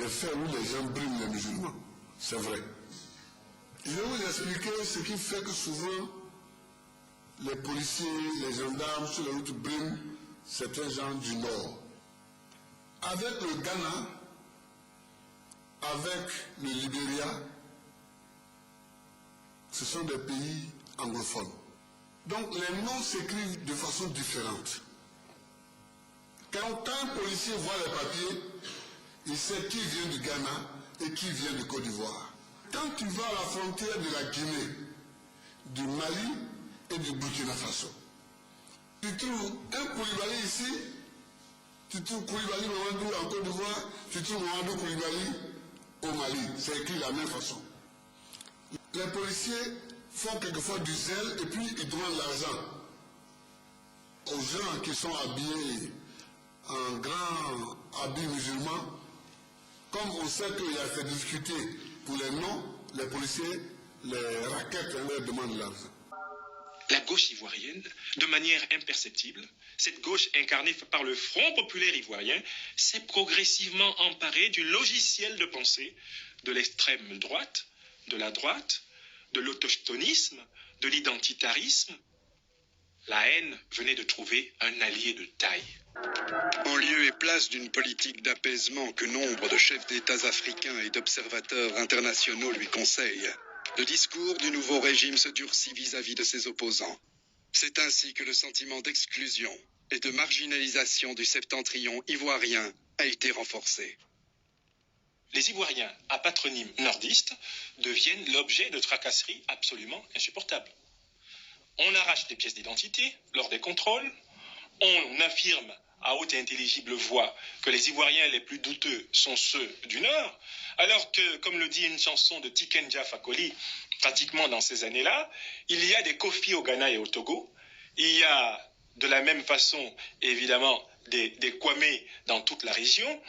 des faits où les gens briment les musulmans. C'est vrai. Je vais vous expliquer ce qui fait que souvent les policiers, les gendarmes sur les routes briment certains gens du Nord. Avec le Ghana, avec le Libéria, ce sont des pays anglophones. Donc les noms s'écrivent de façon différente. Quand un policier voit les papiers, il sait qui vient du Ghana et qui vient du Côte d'Ivoire. Quand tu vas à la frontière de la Guinée, du Mali et du Burkina Faso, tu trouves un Koulibaly ici, tu trouves Koulibaly Mamadou en Côte d'Ivoire, tu trouves Mamadou Koulibaly au Mali. C'est écrit de la même façon. Les policiers font quelquefois du zèle et puis ils demandent l'argent aux gens qui sont habillés en grand habit musulman. Comme on sait qu'il y a cette difficulté pour les noms, les policiers, les raquettes, on leur demande l'argent. La gauche ivoirienne, de manière imperceptible, cette gauche incarnée par le Front populaire ivoirien, s'est progressivement emparée du logiciel de pensée de l'extrême droite, de l'autochtonisme, de l'identitarisme. La haine venait de trouver un allié de taille. En lieu et place d'une politique d'apaisement que nombre de chefs d'États africains et d'observateurs internationaux lui conseillent, le discours du nouveau régime se durcit vis-à-vis de ses opposants. C'est ainsi que le sentiment d'exclusion et de marginalisation du septentrion ivoirien a été renforcé. Les Ivoiriens à patronyme nordiste deviennent l'objet de tracasseries absolument insupportables. On arrache des pièces d'identité lors des contrôles, on affirme à haute et intelligible voix que les Ivoiriens les plus douteux sont ceux du Nord, alors que, comme le dit une chanson de Tiken Jah Fakoly, pratiquement dans ces années-là, il y a des Kofi au Ghana et au Togo, il y a de la même façon, évidemment, des Kwame dans toute la région.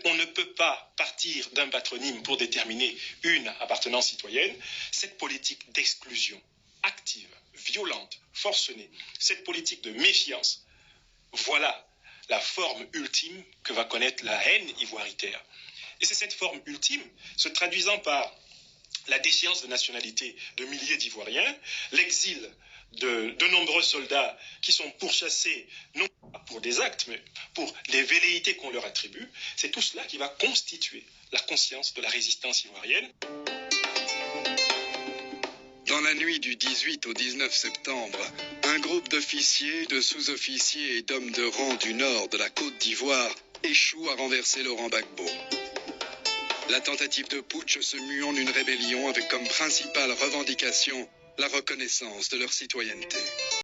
On ne peut pas partir d'un patronyme pour déterminer une appartenance citoyenne. Cette politique d'exclusion active, violente, forcenée, cette politique de méfiance, voilà la forme ultime que va connaître la haine ivoiritaire. Et c'est cette forme ultime, se traduisant par la déchéance de nationalité de milliers d'Ivoiriens, l'exil de nombreux soldats qui sont pourchassés, non pas pour des actes, mais pour les velléités qu'on leur attribue, c'est tout cela qui va constituer la conscience de la résistance ivoirienne. Dans la nuit du 18 au 19 septembre, un groupe d'officiers, de sous-officiers et d'hommes de rang du nord de la Côte d'Ivoire échoue à renverser Laurent Gbagbo. La tentative de putsch se mue en une rébellion avec comme principale revendication la reconnaissance de leur citoyenneté.